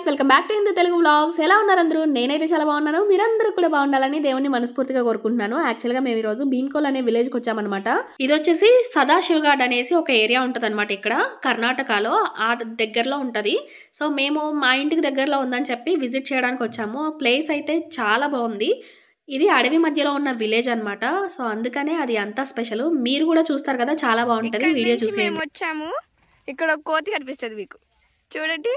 Guys, welcome back to Hindu Telugu vlogs. ఎలా ఉన్నారు అందరూ? నేనైతే చాలా బాగున్నాను. మీరందరూ కూడా బాగుండాలని దేవుని మనస్ఫూర్తిగా కోరుకుంటున్నాను. యాక్చువల్గా మేము ఈ రోజు భీమ్కోల్ అనే విలేజ్కి వచ్చామన్నమాట. ఇది వచ్చేసి సదాశివగాడ్ అనేసి ఒక ఏరియా ఉంటుంది అనమాట. ఇక్కడ కర్ణాటకలో ఆ దగ్గరలో ఉంటుంది. సో మేము మా ఇంటికి దగ్గరలో ఉందని చెప్పి విజిట్ చేయడానికి వచ్చాము. ప్లేస్ అయితే చాలా బాగుంది. ఇది అడవి మధ్యలో ఉన్న విలేజ్ అనమాట. సో అందుకనే అది అంతా స్పెషల్. మీరు కూడా చూస్తారు కదా, చాలా బాగుంటుంది. వీడియో చూసి మేము వచ్చాము. ఇక్కడ ఒక కోతి కనిపిస్తుంది మీకు, చూడండి.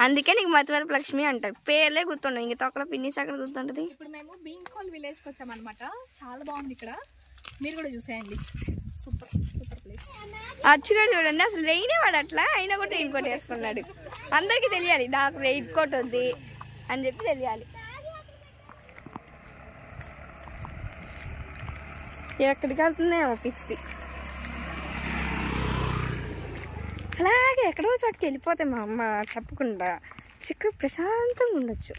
అందుకే నీకు మతివరపు లక్ష్మి అంటారు. పేర్లే గుర్తుండవు, ఇంక తొక్కలో పిన్నిస్ అక్కడ గుర్తుంటది. ఇప్పుడు మేము భీమ్కోల్ విలేజ్ కి వచ్చామన్నమాట. చాలా బాగుంది ఇక్కడ, మీరు కూడా చూసేయండి. Super super place. అచ్చుగా చూడండి, అసలు రెయినే పడట్లా, అయినా కూడా రెయిన్ కోట్ వేసుకున్నాడు. అందరికి తెలియాలి నాకు రెయిన్ కోట్ ఉంది అని చెప్పి తెలియాలి. ఎక్కడికి వెళ్తుందేమో పిచ్చిది. అలాగే ఎక్కడో చోటుకి వెళ్ళిపోతే మా అమ్మ చెప్పకుండా చిక్కు ప్రశాంతంగా ఉండొచ్చు.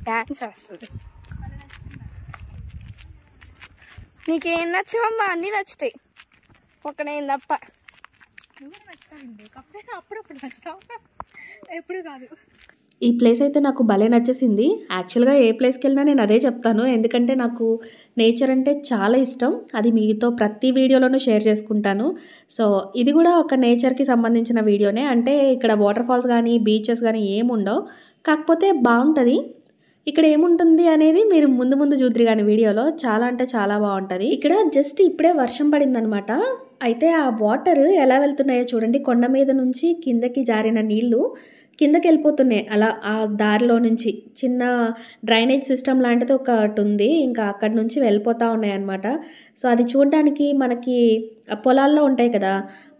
డాన్స్ వేస్తుంది. నీకేం నచ్చవమ్మా? అన్నీ నచ్చుతాయి, ఒక్కడేం తప్ప. అప్పుడప్పుడు నచ్చుతావు, ఎప్పుడు కాదు. ఈ ప్లేస్ అయితే నాకు భలే నచ్చేసింది. యాక్చువల్గా ఏ ప్లేస్కి వెళ్ళినా నేను అదే చెప్తాను, ఎందుకంటే నాకు నేచర్ అంటే చాలా ఇష్టం. అది మీతో ప్రతి వీడియోలోనూ షేర్ చేసుకుంటాను. సో ఇది కూడా ఒక నేచర్కి సంబంధించిన వీడియోనే. అంటే ఇక్కడ వాటర్ ఫాల్స్ కానీ బీచెస్ కానీ ఏముండవు, కాకపోతే బాగుంటుంది. ఇక్కడ ఏముంటుంది అనేది మీరు ముందు ముందు చూద్దరు కానీ వీడియోలో. చాలా అంటే చాలా బాగుంటుంది. ఇక్కడ జస్ట్ ఇప్పుడే వర్షం పడిందనమాట. అయితే ఆ వాటర్ ఎలా వెళ్తున్నాయో చూడండి. కొండ మీద నుంచి కిందకి జారిన నీళ్లు కిందకి వెళ్ళిపోతున్నాయి. అలా ఆ దారిలో నుంచి చిన్న డ్రైనేజ్ సిస్టమ్ లాంటిది ఒకటి ఉంది, ఇంకా అక్కడి నుంచి వెళ్ళిపోతూ ఉన్నాయి అన్నమాట. సో అది చూడడానికి మనకి పొలాల్లో ఉంటాయి కదా,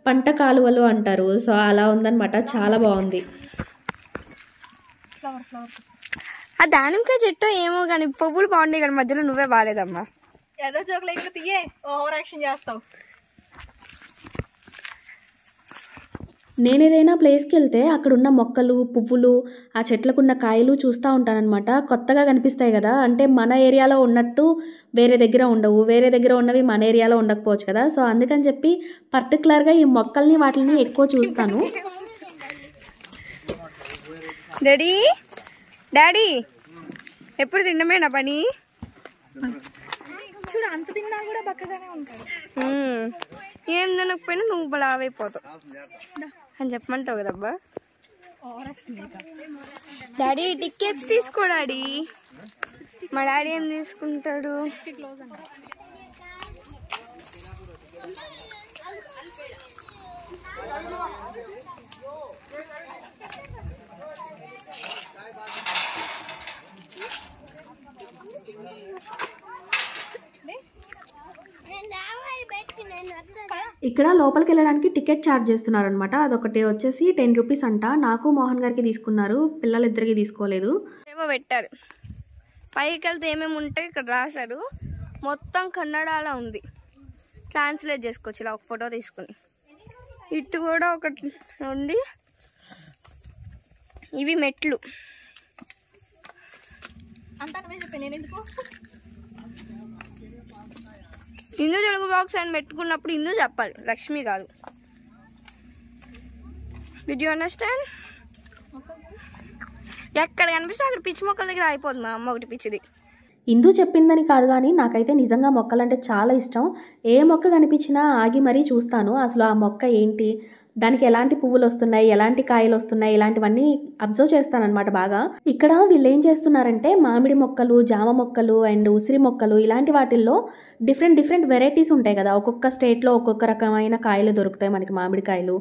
పంట కాలువలు అంటారు. సో అలా ఉందన్నమాట, చాలా బాగుంది. ఆ దానిమ్మకాయ చెట్టు ఏమో కానీ పువ్వులు బాగున్నాయి కానీ మధ్యలో నువ్వే బాగాలేదమ్మా. ఏదో జోకులు ఎక్కడ తీయే, ఓవర్ యాక్షన్ చేస్తావు. నేను ఏదైనా ప్లేస్కి వెళ్తే అక్కడ ఉన్న మొక్కలు, పువ్వులు, ఆ చెట్లకున్న కాయలు చూస్తూ ఉంటానన్నమాట. కొత్తగా కనిపిస్తాయి కదా, అంటే మన ఏరియాలో ఉన్నట్టు వేరే దగ్గర ఉండవు, వేరే దగ్గర ఉన్నవి మన ఏరియాలో ఉండకపోవచ్చు కదా. సో అందుకని చెప్పి పర్టికులర్గా ఈ మొక్కల్ని వాటిని ఎక్కువ చూస్తాను. డాడీ డాడీ ఎప్పుడు తినమేనా పని? చూడు, అంత తిన్నా కూడా బక్కగానే ఉంటాడు. ఏం తినకపోయినా నువ్వు బలావైపోతావు అని చెప్పమంటావు కదబ్బా. Over action. డాడీ టికెట్స్ తీసుకో డాడీ. మా డాడీ ఏం తీసుకుంటాడు? క్లోజ్ అన్న. ఇక్కడ లోపలికి వెళ్ళడానికి టికెట్ ఛార్జ్ చేస్తున్నారు అనమాట. అదొకటి వచ్చేసి 10 రూపీస్ అంట. నాకు మోహన్ గారికి తీసుకున్నారు, పిల్లలిద్దరికి తీసుకోలేదు. ఏమో పెట్టారు. పైకి వెళ్తే ఏమేమి ఉంటాయి ఇక్కడ రాశారు. మొత్తం కన్నడలో ఉంది, ట్రాన్స్లేట్ చేసుకోవచ్చు ఇలా ఒక ఫోటో తీసుకుని. ఇటు కూడా ఒకటి ఉంది. ఇవి మెట్లు. అంతా నువ్వే చెప్పాను, నేను ఎందుకు? హిందూ తెలుగు బాక్స్ అని పెట్టుకున్నప్పుడు హిందూ చెప్పాలి, లక్ష్మి కాదు. Did you understand? ఎక్కడ కనిపిస్తే అక్కడ పిచ్చి మొక్కల దగ్గర అయిపోదు మా అమ్మ ఒకటి పిచ్చిది. ఇందు చెప్పిందని కాదు కానీ నాకైతే నిజంగా మొక్కలంటే చాలా ఇష్టం. ఏ మొక్క కనిపించినా ఆగి మరీ చూస్తాను, అసలు ఆ మొక్క ఏంటి, దానికి ఎలాంటి పువ్వులు వస్తున్నాయి, ఎలాంటి కాయలు వస్తున్నాయి, ఇలాంటివన్నీ అబ్జర్వ్ చేస్తానన్నమాట బాగా. ఇక్కడ వీళ్ళు ఏం చేస్తున్నారంటే మామిడి మొక్కలు, జామ మొక్కలు అండ్ ఉసిరి మొక్కలు ఇలాంటి వాటిల్లో డిఫరెంట్ వెరైటీస్ ఉంటాయి కదా. ఒక్కొక్క స్టేట్లో ఒక్కొక్క రకమైన కాయలు దొరుకుతాయి మనకి, మామిడికాయలు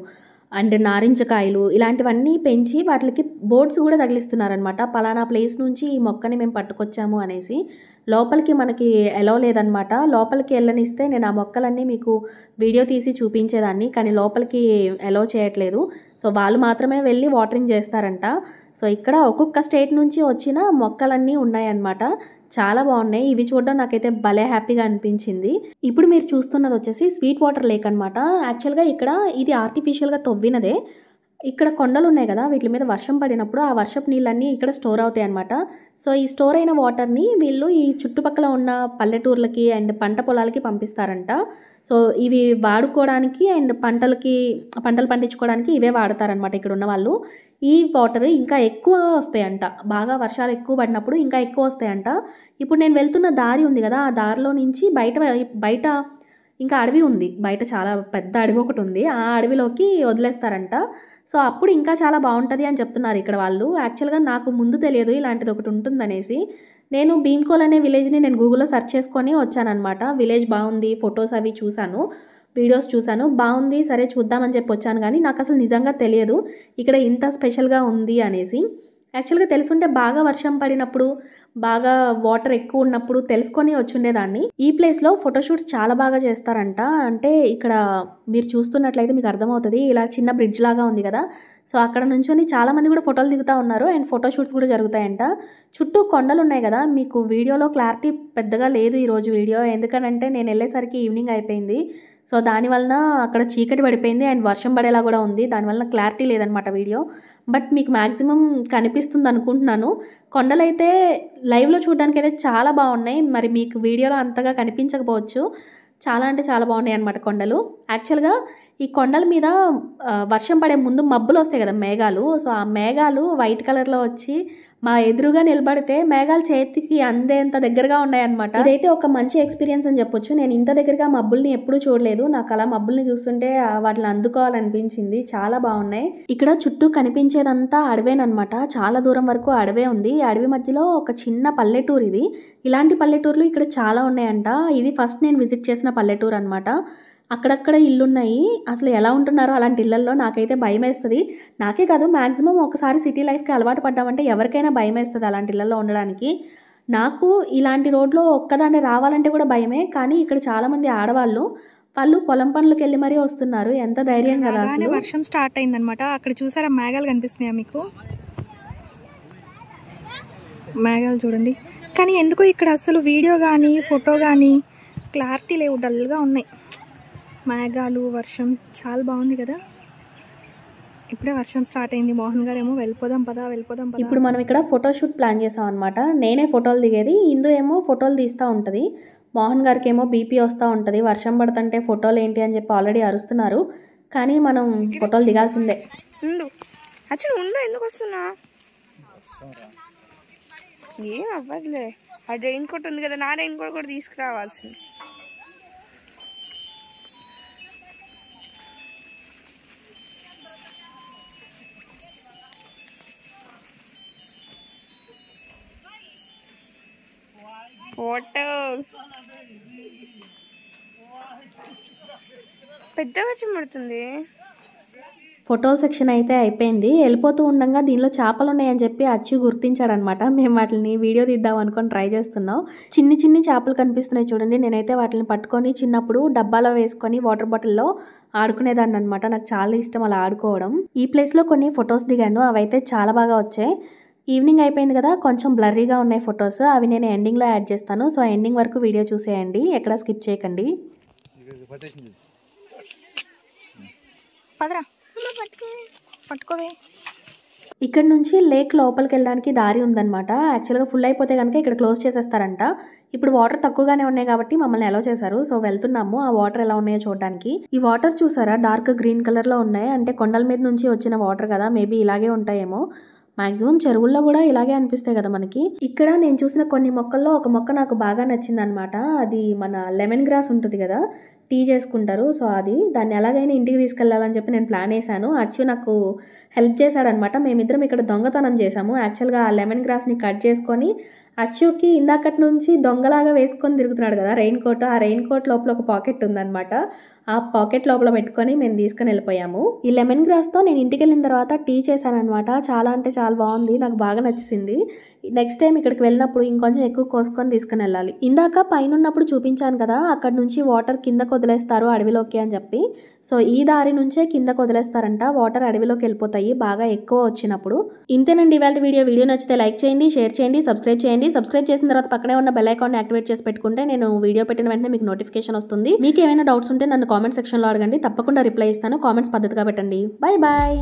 అండ్ నారింజకాయలు ఇలాంటివన్నీ పెంచి వాటికి బోర్డ్స్ కూడా తగిలిస్తున్నారనమాట. పలానా ప్లేస్ నుంచి ఈ మొక్కని మేము పట్టుకొచ్చాము అనేసి. లోపలికి మనకి ఎలో లేదనమాట. లోపలికి వెళ్ళనిస్తే నేను ఆ మొక్కలన్నీ మీకు వీడియో తీసి చూపించేదాన్ని, కానీ లోపలికి ఎలో చేయట్లేదు. సో వాళ్ళు మాత్రమే వెళ్ళి వాటరింగ్ చేస్తారంట. సో ఇక్కడ ఒక్కొక్క స్టేట్ నుంచి వచ్చిన మొక్కలన్నీ ఉన్నాయన్నమాట. చాలా బాగున్నాయి. ఇవి చూడడం నాకైతే భలే హ్యాపీగా అనిపించింది. ఇప్పుడు మీరు చూస్తున్నది వచ్చేసి స్వీట్ వాటర్ లేక్ అనమాట. యాక్చువల్గా ఇక్కడ ఇది ఆర్టిఫిషియల్గా తవ్వినదే. ఇక్కడ కొండలు ఉన్నాయి కదా, వీటి మీద వర్షం పడినప్పుడు ఆ వర్షపు నీళ్ళన్నీ ఇక్కడ స్టోర్ అవుతాయి అన్నమాట. సో ఈ స్టోర్ అయిన వాటర్ని వీళ్ళు ఈ చుట్టుపక్కల ఉన్న పల్లెటూర్లకి అండ్ పంట పొలాలకి పంపిస్తారంట. సో ఇవి వాడుకోవడానికి అండ్ పంటలు పండించుకోవడానికి ఇవే వాడతారనమాట ఇక్కడ ఉన్న వాళ్ళు. ఈ వాటర్ ఇంకా ఎక్కువ వస్తాయంట, బాగా వర్షాలు ఎక్కువ పడినప్పుడు ఇంకా ఎక్కువ వస్తాయంట. ఇప్పుడు నేను వెళ్తున్న దారి ఉంది కదా, ఆ దారిలో నుంచి బయట ఇంకా అడవి ఉంది, బయట చాలా పెద్ద అడవి ఒకటి ఉంది, ఆ అడవిలోకి వదిలేస్తారంట. సో అప్పుడు ఇంకా చాలా బాగుంటుంది అని చెప్తున్నారు ఇక్కడ వాళ్ళు. యాక్చువల్గా నాకు ముందు తెలియదు ఇలాంటిది ఒకటి ఉంటుందనేసి. నేను భీమ్కోల్ అనే విలేజ్ని నేను గూగుల్లో సెర్చ్ చేసుకొని వచ్చానమాట. విలేజ్ బాగుంది, ఫొటోస్ అవి చూశాను, వీడియోస్ చూశాను, బాగుంది, సరే చూద్దామని చెప్పి వచ్చాను. కానీ నాకు అసలు నిజంగా తెలియదు ఇక్కడ ఇంత స్పెషల్గా ఉంది అనేసి. యాక్చువల్గా తెలుసుంటే బాగా వర్షం పడినప్పుడు, బాగా వాటర్ ఎక్కువ ఉన్నప్పుడు తెలుసుకొని వచ్చుండేదాన్ని. ఈ ప్లేస్లో ఫోటోషూట్స్ చాలా బాగా చేస్తారంట. అంటే ఇక్కడ మీరు చూస్తున్నట్లయితే మీకు అర్థమవుతుంది, ఇలా చిన్న బ్రిడ్జ్ లాగా ఉంది కదా, సో అక్కడ నుంచొని చాలామంది కూడా ఫోటోలు దిగుతూ ఉన్నారు అండ్ ఫోటోషూట్స్ కూడా జరుగుతాయంట. చుట్టూ కొండలు ఉన్నాయి కదా, మీకు వీడియోలో క్లారిటీ పెద్దగా లేదు ఈరోజు వీడియో, ఎందుకనంటే నేను వెళ్ళేసరికి ఈవినింగ్ అయిపోయింది. సో దానివలన అక్కడ చీకటి పడిపోయింది అండ్ వర్షం పడేలా కూడా ఉంది, దానివల్ల క్లారిటీ లేదనమాట వీడియో. బట్ మీకు మ్యాక్సిమం కనిపిస్తుంది అనుకుంటున్నాను. కొండలైతే లైవ్లో చూడడానికి అయితే చాలా బాగున్నాయి, మరి మీకు వీడియోలో అంతగా కనిపించకపోవచ్చు. చాలా అంటే చాలా బాగున్నాయి అనమాట కొండలు. యాక్చువల్గా ఈ కొండల మీద వర్షం పడే ముందు మబ్బులు వస్తాయి కదా, మేఘాలు. సో ఆ మేఘాలు వైట్ కలర్లో వచ్చి మా ఎదురుగా నిలబడితే మేఘాలు చేతికి అందేంత దగ్గరగా ఉన్నాయన్నమాట. ఇదైతే ఒక మంచి ఎక్స్పీరియన్స్ అని చెప్పొచ్చు. నేను ఇంత దగ్గరగా మబ్బుల్ని ఎప్పుడూ చూడలేదు, నాకు అలా మబ్బుల్ని చూస్తుంటే వాటిని అందుకోవాలనిపించింది. చాలా బాగున్నాయి. ఇక్కడ చుట్టూ కనిపించేదంతా అడవేనమాట, చాలా దూరం వరకు అడవే ఉంది. అడవి మధ్యలో ఒక చిన్న పల్లెటూరు ఇది. ఇలాంటి పల్లెటూర్లు ఇక్కడ చాలా ఉన్నాయంట. ఇది ఫస్ట్ నేను విజిట్ చేసిన పల్లెటూరు అనమాట. అక్కడక్కడ ఇల్లున్నాయి, అసలు ఎలా ఉంటున్నారో అలాంటి ఇళ్లల్లో నాకైతే భయం వేస్తుంది. నాకే కాదు, మ్యాక్సిమం ఒకసారి సిటీ లైఫ్కి అలవాటు పడ్డామంటే ఎవరికైనా భయం వేస్తుంది అలాంటి ఇళ్లలో ఉండడానికి. నాకు ఇలాంటి రోడ్లో ఒక్కదాన్ని రావాలంటే కూడా భయమే. కానీ ఇక్కడ చాలామంది ఆడవాళ్ళు వాళ్ళు పొలం పనులకు వెళ్ళి మరీ వస్తున్నారు. ఎంత ధైర్యం కదా అసలు. వర్షం స్టార్ట్ అయిందనమాట. అక్కడ చూసారా మేఘాలు కనిపిస్తున్నాయా మీకు? మేఘాలు చూడండి. కానీ ఎందుకో ఇక్కడ అసలు వీడియో కానీ ఫోటో కానీ క్లారిటీ లేవు, డల్గా ఉన్నాయి. మేఘాలు, వర్షం చాలా బాగుంది కదా. ఇప్పుడే వర్షం స్టార్ట్ అయింది. మోహన్ గారు ఏమో వెళ్ళిపోదాం పదా. ఇప్పుడు మనం ఇక్కడ ఫోటోషూట్ ప్లాన్ చేసాం అనమాట. నేనే ఫోటోలు దిగేది, ఇందు ఏమో ఫోటోలు తీస్తూ ఉంటుంది. మోహన్ గారికి ఏమో బీపీ వస్తూ ఉంటుంది. వర్షం పడుతుంటే ఫోటోలు ఏంటి అని చెప్పి ఆల్రెడీ అరుస్తున్నారు. కానీ మనం ఫోటోలు దిగాల్సిందే. ఎందుకు వస్తున్నా ఏం అవ్వదులే. ఆ రెయిన్ కోట్ ఉంది కదా, నా రెయిన్ కోట్ కూడా తీసుకురావాల్సింది. ఫోటో పెద్దగా చిమ్మడుతుంది. ఫోటోల సెక్షన్ అయితే అయిపోయింది. వెళ్ళిపోతూ ఉండగా దీనిలో చేపలు ఉన్నాయని చెప్పి అచ్చి గుర్తించాడనమాట. మేము వాటిని వీడియో తీద్దాం అనుకొని ట్రై చేస్తున్నాం. చిన్ని చేపలు కనిపిస్తున్నాయి చూడండి. నేనైతే వాటిని పట్టుకొని చిన్నప్పుడు డబ్బాలో వేసుకొని వాటర్ బాటిల్లో ఆడుకునేదాన్ని అనమాట. నాకు చాలా ఇష్టం అలా ఆడుకోవడం. ఈ ప్లేస్లో కొన్ని ఫొటోస్ దిగాను, అవైతే చాలా బాగా వచ్చాయి. ఈవినింగ్ అయిపోయింది కదా, కొంచెం బ్లర్రీగా ఉన్నాయి ఫొటోస్, అవి నేను ఎండింగ్లో యాడ్ చేస్తాను. సో ఎండింగ్ వరకు వీడియో చూసేయండి, ఎక్కడ స్కిప్ చేయకండి. పట్టుకోవే. ఇక్కడ నుంచి లేక్ లోపలికి వెళ్ళడానికి దారి ఉందన్నమాట. యాక్చువల్గా ఫుల్ అయిపోతే కనుక ఇక్కడ క్లోజ్ చేసేస్తారంట. ఇప్పుడు వాటర్ తక్కువగానే ఉన్నాయి కాబట్టి మమ్మల్ని అలౌ చేశారు. సో వెళ్తున్నాము ఆ వాటర్ ఎలా ఉన్నాయో చూడడానికి. ఈ వాటర్ చూసారా, డార్క్ గ్రీన్ కలర్లో ఉన్నాయి. అంటే కొండల మీద నుంచి వచ్చిన వాటర్ కదా, మేబీ ఇలాగే ఉంటాయేమో. మాక్సిమం చెరువుల్లో కూడా ఇలాగే అనిపిస్తాయి కదా మనకి. ఇక్కడ నేను చూసిన కొన్ని మొక్కల్లో ఒక మొక్క నాకు బాగా నచ్చింది అనమాట. అది మన లెమన్ గ్రాస్ ఉంటుంది కదా, టీ చేసుకుంటారు. సో దాన్ని ఎలాగైనా ఇంటికి తీసుకెళ్ళాలని చెప్పి నేను ప్లాన్ వేసాను. అచ్చు నాకు హెల్ప్ చేశాడనమాట. మేమిద్దరం ఇక్కడ దొంగతనం చేసాము. యాక్చువల్గా ఆ లెమన్ గ్రాస్ని కట్ చేసుకొని అచ్చుకి ఇందాకటి నుంచి దొంగలాగా వేసుకొని తిరుగుతున్నాడు కదా రెయిన్ కోట్, ఆ రెయిన్ కోట్ లోపల ఒక పాకెట్ ఉందన్నమాట. ఆ పాకెట్ లోపల పెట్టుకొని మేము తీసుకొని వెళ్ళిపోయాము. ఈ లెమన్ గ్రాస్తో నేను ఇంటికి వెళ్ళిన తర్వాత టీ చేశాను అనమాట. చాలా అంటే చాలా బాగుంది, నాకు బాగా నచ్చింది. నెక్స్ట్ టైం ఇక్కడికి వెళ్ళినప్పుడు ఇంకొంచెం ఎక్కువ కోసుకొని తీసుకుని వెళ్ళాలి. ఇందాక పైన ఉన్నప్పుడు చూపించాను కదా, అక్కడ నుంచి వాటర్ కిందకు వదిలేస్తారు అడవిలోకి అని చెప్పి. సో ఈ దారి నుంచే కిందకు వదిలేస్తారంట, వాటర్ అడవిలోకి వెళ్ళిపోతాయి బాగా ఎక్కువ వచ్చినప్పుడు. ఇంతేనండి ఇవాళ వీడియో నచ్చితే లైక్ చేయండి, షేర్ చేయండి, సబ్స్క్రైబ్ చేయండి. సబ్స్క్రైబ్ చేసిన తర్వాత పక్కనే ఉన్న బెల్ ఐకాన్ని యాక్టివేట్ చేసి పెట్టుకుంటే నేను వీడియో పెట్టిన వెంటనే మీకు నోటిఫికేషన్ వస్తుంది. మీకు ఏమైనా డౌట్స్ ఉంటే నన్ను కామెంట్ సెక్షన్లో అడగండి, తప్పకుండా రిప్లై ఇస్తాను. కామెంట్స్ పద్ధతిగా పెట్టండి. Bye bye.